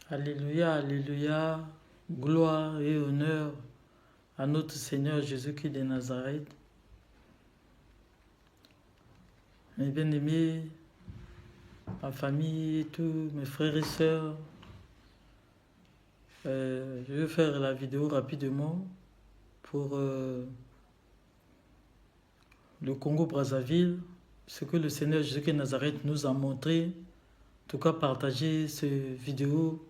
Alléluia, Alléluia, gloire et honneur à notre Seigneur Jésus-Christ de Nazareth. Mes bien-aimés, ma famille, tous mes frères et sœurs, je vais faire la vidéo rapidement pour le Congo-Brazzaville, ce que le Seigneur Jésus-Christ de Nazareth nous a montré. En tout cas, partager cette vidéo,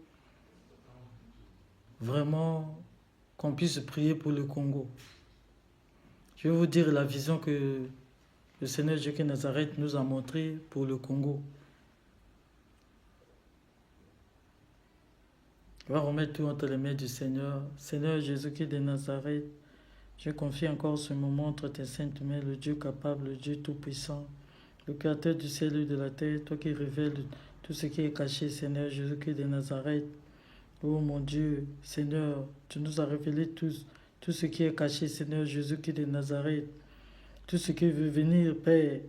vraiment qu'on puisse prier pour le Congo. Je vais vous dire la vision que le Seigneur Jésus-Christ de Nazareth nous a montré pour le Congo. On va remettre tout entre les mains du Seigneur. Seigneur Jésus-Christ de Nazareth, je confie encore ce moment entre tes saintes mains, le Dieu capable, le Dieu tout-puissant, le créateur du ciel et de la terre, toi qui révèles tout ce qui est caché, Seigneur Jésus-Christ de Nazareth. Oh mon Dieu, Seigneur, tu nous as révélé tout ce qui est caché, Seigneur Jésus-Christ de Nazareth. Tout ce qui veut venir, Père.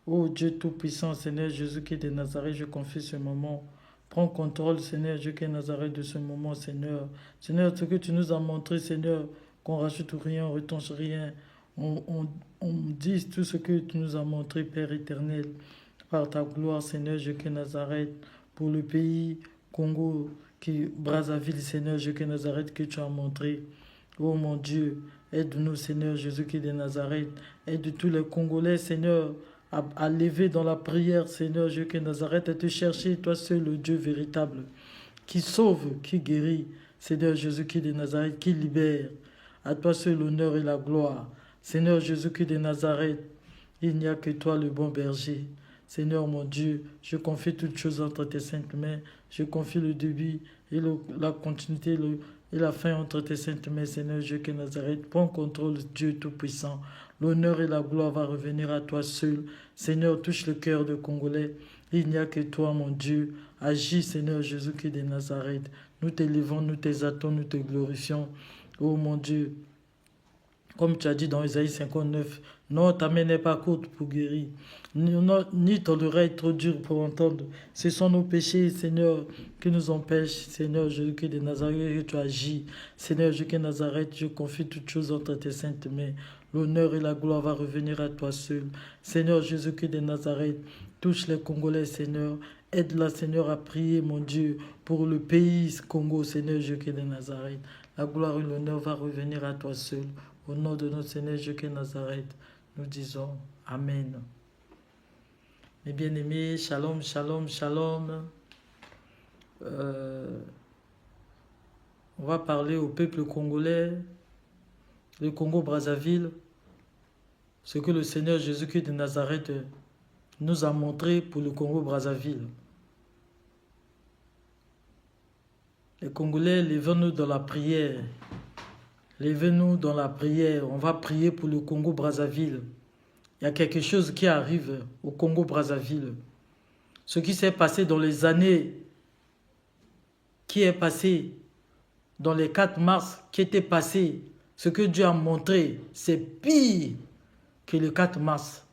Oh Dieu Tout-Puissant, Seigneur Jésus-Christ de Nazareth, je confie ce moment. Prends contrôle, Seigneur Jésus-Christ de Nazareth, de ce moment, Seigneur. Seigneur, ce que tu nous as montré, Seigneur, qu'on rajoute rien, on retonche rien. On dit tout ce que tu nous as montré, Père éternel, par ta gloire, Seigneur Jésus-Christ de Nazareth, pour le pays Congo, Brazzaville, Seigneur Jésus-Christ de Nazareth, que tu as montré. Oh mon Dieu, aide-nous, Seigneur Jésus-Christ de Nazareth. Aide tous les Congolais, Seigneur, à lever dans la prière, Seigneur Jésus-Christ de Nazareth, à te chercher, toi seul, le Dieu véritable, qui sauve, qui guérit, Seigneur Jésus-Christ de Nazareth, qui libère. À toi seul l'honneur et la gloire. Seigneur Jésus-Christ de Nazareth, il n'y a que toi, le bon berger. Seigneur mon Dieu, je confie toutes choses entre tes saintes mains. Je confie le début et la continuité et la fin entre tes saintes mains, Seigneur Jésus-Christ de Nazareth. Prends contrôle, Dieu Tout-Puissant. L'honneur et la gloire va revenir à toi seul. Seigneur, touche le cœur de Congolais. Il n'y a que toi, mon Dieu. Agis, Seigneur Jésus-Christ de Nazareth. Nous t'élévons, nous t'exaltons, nous te glorifions. Oh mon Dieu, comme tu as dit dans Isaïe 59, non, ta main n'est pas courte pour guérir, ni ton oreille trop dure pour entendre. Ce sont nos péchés, Seigneur, qui nous empêchent. Seigneur Jésus-Christ de Nazareth, que tu agis. Seigneur Jésus-Christ de Nazareth, je confie toutes choses entre tes saintes mains. L'honneur et la gloire va revenir à toi seul. Seigneur Jésus-Christ de Nazareth, touche les Congolais, Seigneur. Aide-la, Seigneur, à prier, mon Dieu, pour le pays Congo, Seigneur Jésus-Christ de Nazareth. La gloire et l'honneur va revenir à toi seul. Au nom de notre Seigneur Jésus-Christ de Nazareth, nous disons Amen. Mes bien-aimés, shalom, shalom, shalom. On va parler au peuple congolais, le Congo-Brazzaville, ce que le Seigneur Jésus-Christ de Nazareth nous a montré pour le Congo-Brazzaville. Les Congolais, levons-nous dans la prière. Levez-nous dans la prière. On va prier pour le Congo-Brazzaville. Il y a quelque chose qui arrive au Congo-Brazzaville. Ce qui s'est passé dans les années, qui est passé dans les 4 mars, qui était passé, ce que Dieu a montré, c'est pire que le 4 mars.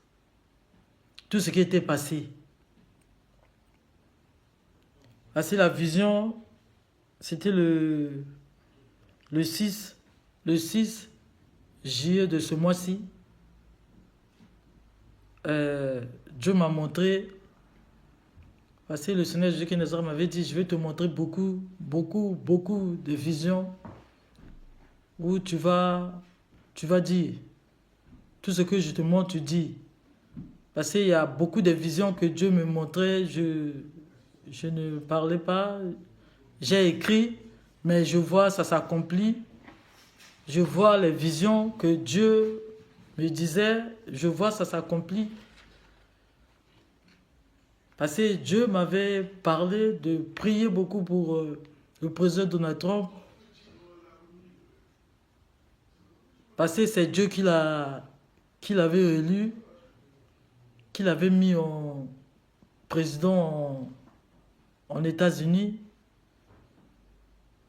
Tout ce qui était passé. Voici la vision, c'était le 6 juillet de ce mois-ci. Dieu m'a montré, parce que le Seigneur Jésus-Christ de Nazareth m'avait dit, je vais te montrer beaucoup de visions où tu vas dire tout ce que je te montre, tu dis. Parce qu'il y a beaucoup de visions que Dieu me montrait, je ne parlais pas, j'ai écrit, mais je vois ça s'accomplit. Je vois les visions que Dieu me disait, je vois ça s'accomplit. Parce que Dieu m'avait parlé de prier beaucoup pour le président Donald Trump. Parce que c'est Dieu qui l'avait élu, qui l'avait mis en président en États-Unis.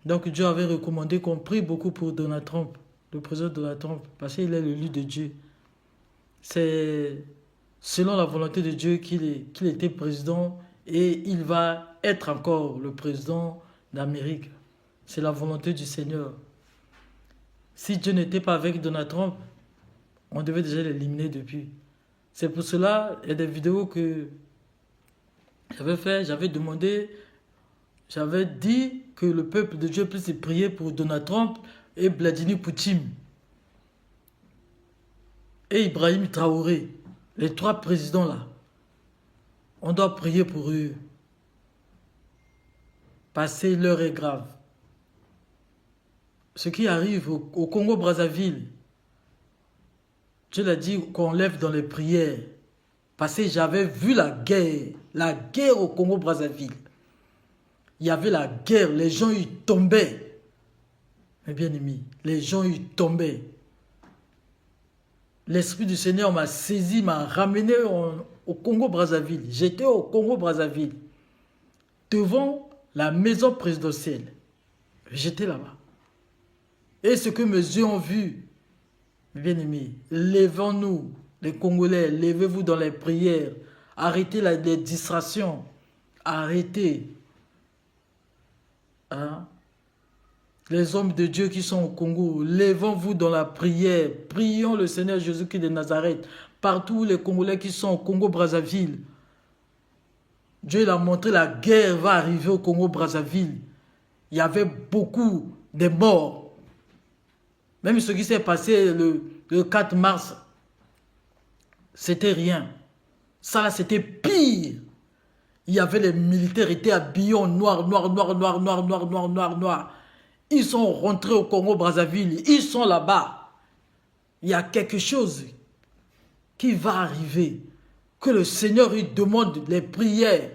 Donc Dieu avait recommandé qu'on prie beaucoup pour Donald Trump, le président Donald Trump, parce qu'il est l'élu de Dieu. C'est selon la volonté de Dieu qu'il était président et il va être encore le président d'Amérique. C'est la volonté du Seigneur. Si Dieu n'était pas avec Donald Trump, on devait déjà l'éliminer depuis. C'est pour cela, il y a des vidéos que j'avais fait, j'avais demandé, j'avais dit que le peuple de Dieu puisse prier pour Donald Trump et Vladimir Poutine et Ibrahim Traoré, les 3 présidents là. On doit prier pour eux. Parce que l'heure est grave. Ce qui arrive au Congo-Brazzaville, Dieu l'a dit qu'on lève dans les prières. Parce que j'avais vu la guerre au Congo-Brazzaville. Il y avait la guerre, les gens y tombaient. Mes bien-aimés, les gens y tombaient. L'Esprit du Seigneur m'a saisi, m'a ramené au Congo-Brazzaville. J'étais au Congo-Brazzaville, devant la maison présidentielle. J'étais là-bas. Et ce que mes yeux ont vu, bien-aimés, levons-nous, les Congolais, levez-vous dans les prières. Arrêtez les distractions. Arrêtez. Hein? Les hommes de Dieu qui sont au Congo, levons-vous dans la prière. Prions le Seigneur Jésus-Christ de Nazareth. Partout les Congolais qui sont au Congo-Brazzaville. Dieu l'a montré, la guerre va arriver au Congo-Brazzaville. Il y avait beaucoup de morts. Même ce qui s'est passé le 4 mars, c'était rien. Ça là, c'était pire. Il y avait les militaires, étaient habillés en noir, noir, noir, noir, noir, noir, noir, noir, noir. Ils sont rentrés au Congo-Brazzaville. Ils sont là-bas. Il y a quelque chose qui va arriver. Que le Seigneur lui demande les prières.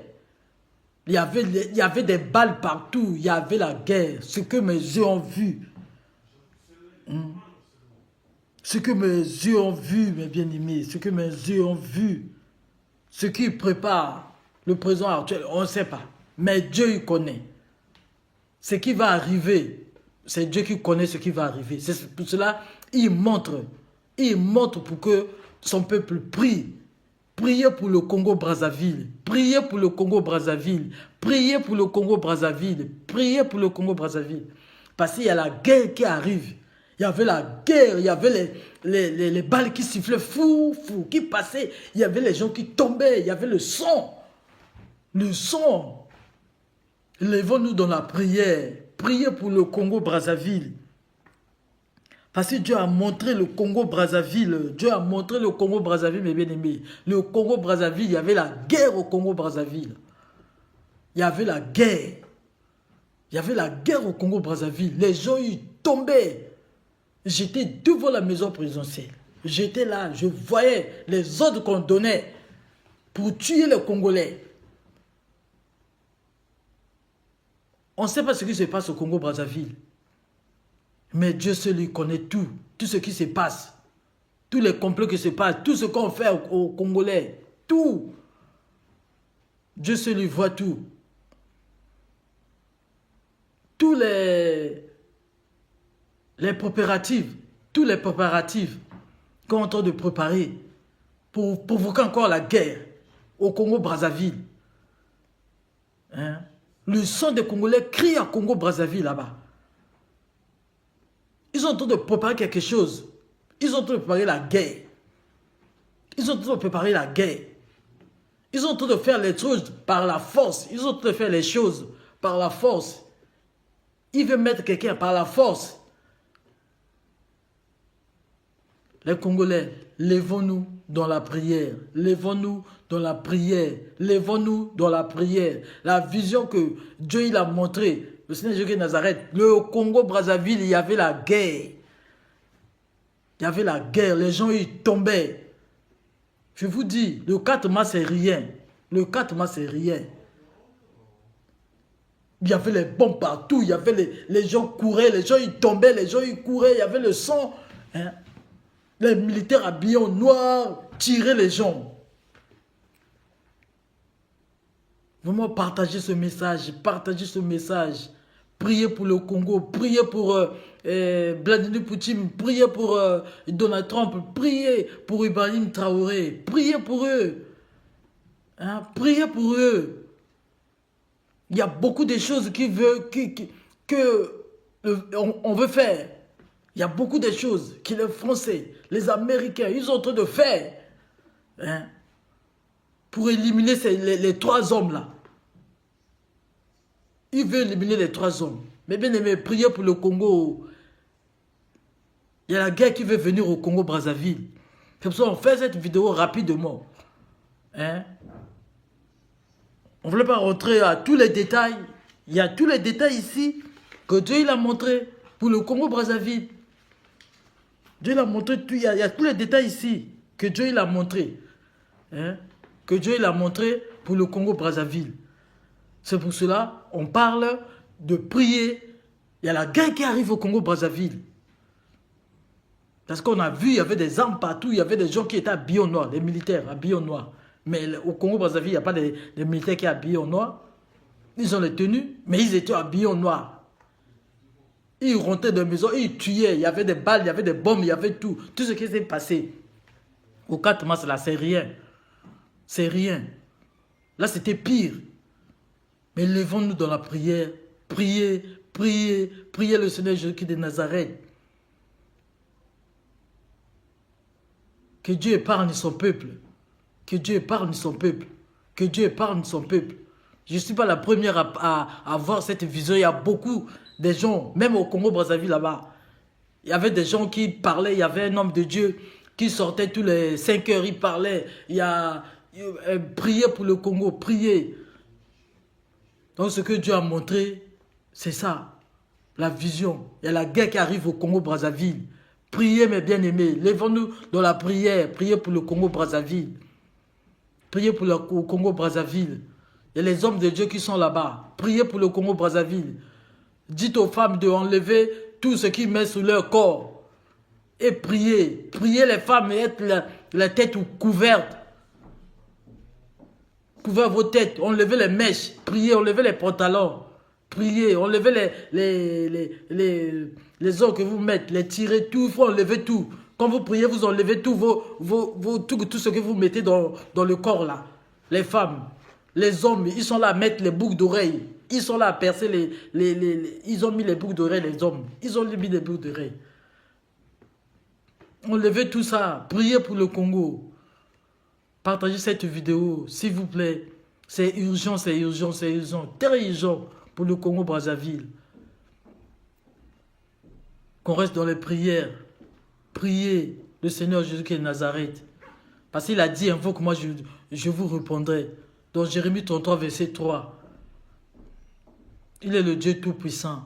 Il y avait des balles partout. Il y avait la guerre. Ce que mes yeux ont vu. Ce que mes yeux ont vu, mes bien-aimés. Ce que mes yeux ont vu. Ce qui prépare le présent actuel, on ne sait pas. Mais Dieu, il connaît. Ce qui va arriver, c'est Dieu qui connaît ce qui va arriver. C'est pour cela, il montre pour que son peuple prie. Priez pour le Congo-Brazzaville. Priez pour le Congo-Brazzaville. Priez pour le Congo-Brazzaville. Priez pour le Congo-Brazzaville. Parce qu'il y a la guerre qui arrive. Il y avait la guerre, il y avait les balles qui sifflaient, fou, qui passaient. Il y avait les gens qui tombaient, il y avait le sang. Le sang. Levons-nous dans la prière. Priez pour le Congo-Brazzaville. Parce que Dieu a montré le Congo-Brazzaville. Dieu a montré le Congo-Brazzaville, mes bien-aimés. Le Congo-Brazzaville, il y avait la guerre au Congo-Brazzaville. Il y avait la guerre. Il y avait la guerre au Congo-Brazzaville. Les gens y tombaient. J'étais devant la maison présidentielle. J'étais là, je voyais les ordres qu'on donnait pour tuer les Congolais. On ne sait pas ce qui se passe au Congo-Brazzaville. Mais Dieu seul lui connaît tout. Tout ce qui se passe. Tous les complots qui se passent. Tout ce qu'on fait aux Congolais. Tout. Dieu seul lui voit tout. Tous les préparatifs. Tous les préparatifs qu'on est en train de préparer pour provoquer encore la guerre au Congo-Brazzaville. Hein? Le sang des Congolais crie à Congo-Brazzaville là-bas. Ils sont en train de préparer quelque chose. Ils sont en train de préparer la guerre. Ils sont en train de préparer la guerre. Ils sont en train de faire les choses par la force. Ils sont en train de faire les choses par la force. Ils veulent mettre quelqu'un par la force. Les Congolais, levons-nous dans la prière. Levons-nous dans la prière. Levons-nous dans la prière. La vision que Dieu il a montrée, le Seigneur Jésus de Nazareth, le Congo-Brazzaville, il y avait la guerre. Il y avait la guerre, les gens y tombaient. Je vous dis, le 4 mars, c'est rien. Le 4 mars, c'est rien. Il y avait les bombes partout, il y avait les gens couraient, les gens y tombaient, les gens y couraient, il y avait le sang. Hein? Les militaires habillés en noir tiraient les gens. Vraiment, partagez ce message, partagez ce message. Priez pour le Congo, priez pour Vladimir Poutine, priez pour Donald Trump, priez pour Ibrahim Traoré, priez pour eux. Hein? Priez pour eux. Il y a beaucoup de choses on veut faire. Il y a beaucoup de choses que les Français, les Américains, ils sont en train de faire. Hein, pour éliminer les 3 hommes-là. Ils veulent éliminer les 3 hommes. Mais bien aimé, priez pour le Congo. Il y a la guerre qui veut venir au Congo-Brazzaville. C'est pour ça qu'on fait cette vidéo rapidement. Hein? On ne voulait pas rentrer à tous les détails. Il y a tous les détails ici que Dieu il a montré pour le Congo-Brazzaville. Dieu il a montré tout. Il y a tous les détails ici que Dieu il a montré. Hein? Que Dieu il a montré pour le Congo-Brazzaville. C'est pour cela on parle de prier. Il y a la guerre qui arrive au Congo-Brazzaville. Parce qu'on a vu, il y avait des armes partout, il y avait des gens qui étaient habillés en noir, des militaires habillés en noir. Mais au Congo-Brazzaville, il n'y a pas des militaires qui sont habillés en noir. Ils ont les tenues, mais ils étaient habillés en noir. Ils rentraient dans les maisons, ils tuaient, il y avait des balles, il y avait des bombes, il y avait tout. Tout ce qui s'est passé au 4 mars, là, c'est rien. C'est rien. Là, c'était pire. Mais levons-nous dans la prière. Priez, priez, priez le Seigneur Jésus de Nazareth. Que Dieu épargne son peuple. Que Dieu épargne son peuple. Que Dieu épargne son peuple. Je ne suis pas la première à avoir cette vision. Il y a beaucoup de gens, même au Congo-Brazzaville là-bas. Il y avait des gens qui parlaient. Il y avait un homme de Dieu qui sortait tous les 5 heures. Il parlait. Il y a prier pour le Congo. Prier. Donc ce que Dieu a montré, c'est ça. La vision. Il y a la guerre qui arrive au Congo-Brazzaville. Priez mes bien-aimés, levons-nous dans la prière, priez pour le Congo-Brazzaville. Priez pour le Congo-Brazzaville. Il y a les hommes de Dieu qui sont là-bas. Priez pour le Congo-Brazzaville. Dites aux femmes de enlever tout ce qu'ils mettent sur leur corps. Et priez. Priez les femmes et être la tête couverte. Couvrez vos têtes, enlevez les mèches. Priez, enlevez les pantalons. Priez, enlevez les os que vous mettez, les tirez, tout, il faut enlever tout. Quand vous priez, vous enlevez tout, tout ce que vous mettez dans le corps là. Les femmes, les hommes, ils sont là à mettre les boucles d'oreilles. Ils sont là à percer ils ont mis les boucles d'oreilles, les hommes. Ils ont mis les boucles d'oreilles. Enlevez tout ça. Priez pour le Congo. Partagez cette vidéo, s'il vous plaît. C'est urgent, c'est urgent, c'est urgent. Très urgent pour le Congo-Brazzaville. Qu'on reste dans les prières. Priez le Seigneur Jésus qui est de Nazareth. Parce qu'il a dit, invoque-moi, je vous répondrai. Dans Jérémie 33, verset 3. Il est le Dieu Tout-Puissant.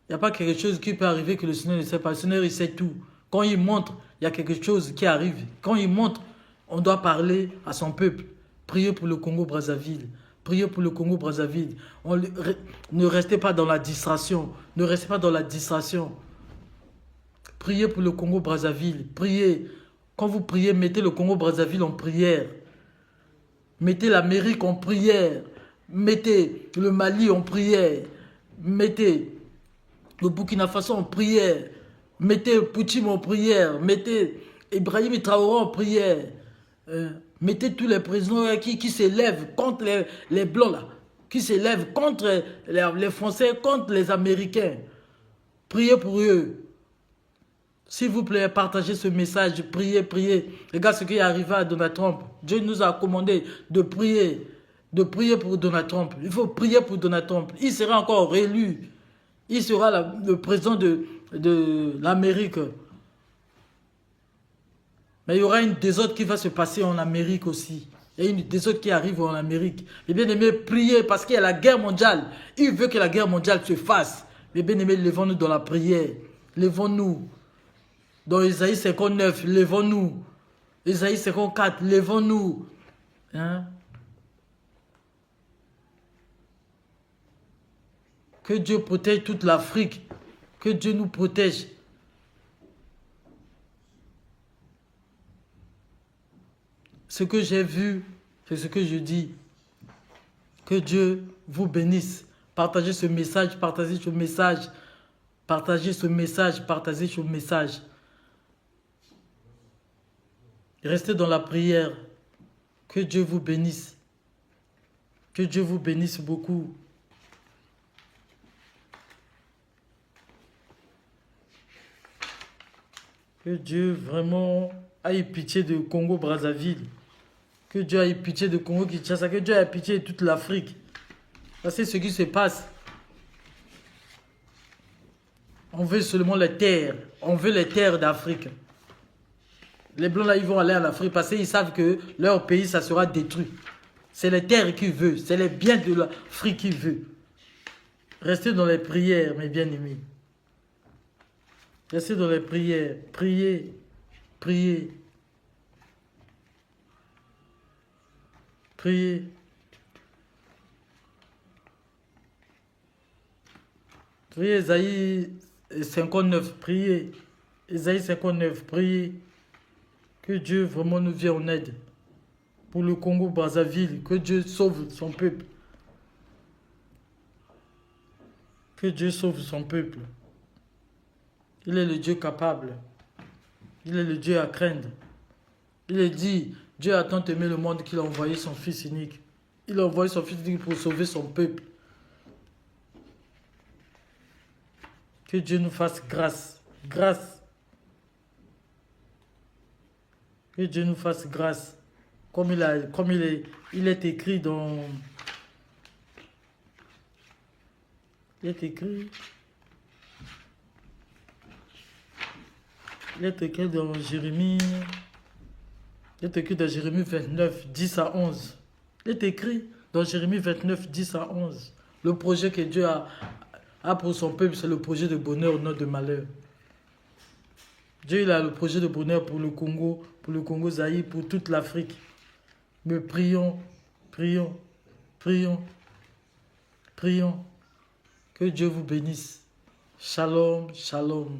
Il n'y a pas quelque chose qui peut arriver que le Seigneur ne sait pas. Le Seigneur, il sait tout. Quand il montre, il y a quelque chose qui arrive. Quand il montre, on doit parler à son peuple. Priez pour le Congo-Brazzaville. Priez pour le Congo-Brazzaville. Ne restez pas dans la distraction. Ne restez pas dans la distraction. Priez pour le Congo-Brazzaville. Priez. Quand vous priez, mettez le Congo-Brazzaville en prière. Mettez l'Amérique en prière. Mettez le Mali en prière. Mettez le Burkina Faso en prière. Mettez Poutine en prière. Mettez Ibrahim Traoré en prière. Mettez tous les présidents qui s'élèvent contre les Blancs là. Qui s'élèvent contre les Français, contre les Américains. Priez pour eux. S'il vous plaît, partagez ce message. Priez, priez. Regarde ce qui est arrivé à Donald Trump. Dieu nous a commandé de prier. De prier pour Donald Trump. Il faut prier pour Donald Trump. Il sera encore réélu. Il sera le président de l'Amérique. Mais il y aura une désordre qui va se passer en Amérique aussi. Il y a une désordre qui arrive en Amérique. Les bien-aimés, priez parce qu'il y a la guerre mondiale. Il veut que la guerre mondiale se fasse. Les bien-aimés, levons-nous dans la prière. Levons-nous. Dans Isaïe 59, levons-nous. Isaïe 54, levons-nous. Hein? Que Dieu protège toute l'Afrique. Que Dieu nous protège. Ce que j'ai vu, c'est ce que je dis. Que Dieu vous bénisse. Partagez ce message, partagez ce message. Partagez ce message, partagez ce message. Restez dans la prière. Que Dieu vous bénisse. Que Dieu vous bénisse beaucoup. Que Dieu vraiment ait pitié de Congo-Brazzaville. Que Dieu ait pitié de Congo-Kinshasa. Que Dieu ait pitié de toute l'Afrique. Parce que ce qui se passe, on veut seulement les terres. On veut les terres d'Afrique. Les Blancs là, ils vont aller en Afrique parce qu'ils savent que leur pays, ça sera détruit. C'est les terres qu'ils veulent. C'est les biens de l'Afrique qu'ils veulent. Restez dans les prières, mes bien-aimés. Restez dans les prières. Priez. Priez. Priez. Priez Esaïe 59. Priez. Esaïe 59. Priez. Que Dieu vraiment nous vienne en aide. Pour le Congo-Brazzaville. Que Dieu sauve son peuple. Que Dieu sauve son peuple. Il est le Dieu capable. Il est le Dieu à craindre. Il est dit, Dieu a tant aimé le monde qu'il a envoyé son Fils unique. Il a envoyé son Fils unique pour sauver son peuple. Que Dieu nous fasse grâce. Grâce. Que Dieu nous fasse grâce. Comme il est écrit dans... Il est écrit... Il est écrit dans Jérémie... Il est écrit dans Jérémie 29, 10 à 11. Il est écrit dans Jérémie 29, 10 à 11. Le projet que Dieu a pour son peuple, c'est le projet de bonheur, non de malheur. Dieu il a le projet de bonheur pour le Congo Zaïre, pour toute l'Afrique. Mais prions, prions, prions, prions. Que Dieu vous bénisse. Shalom, shalom.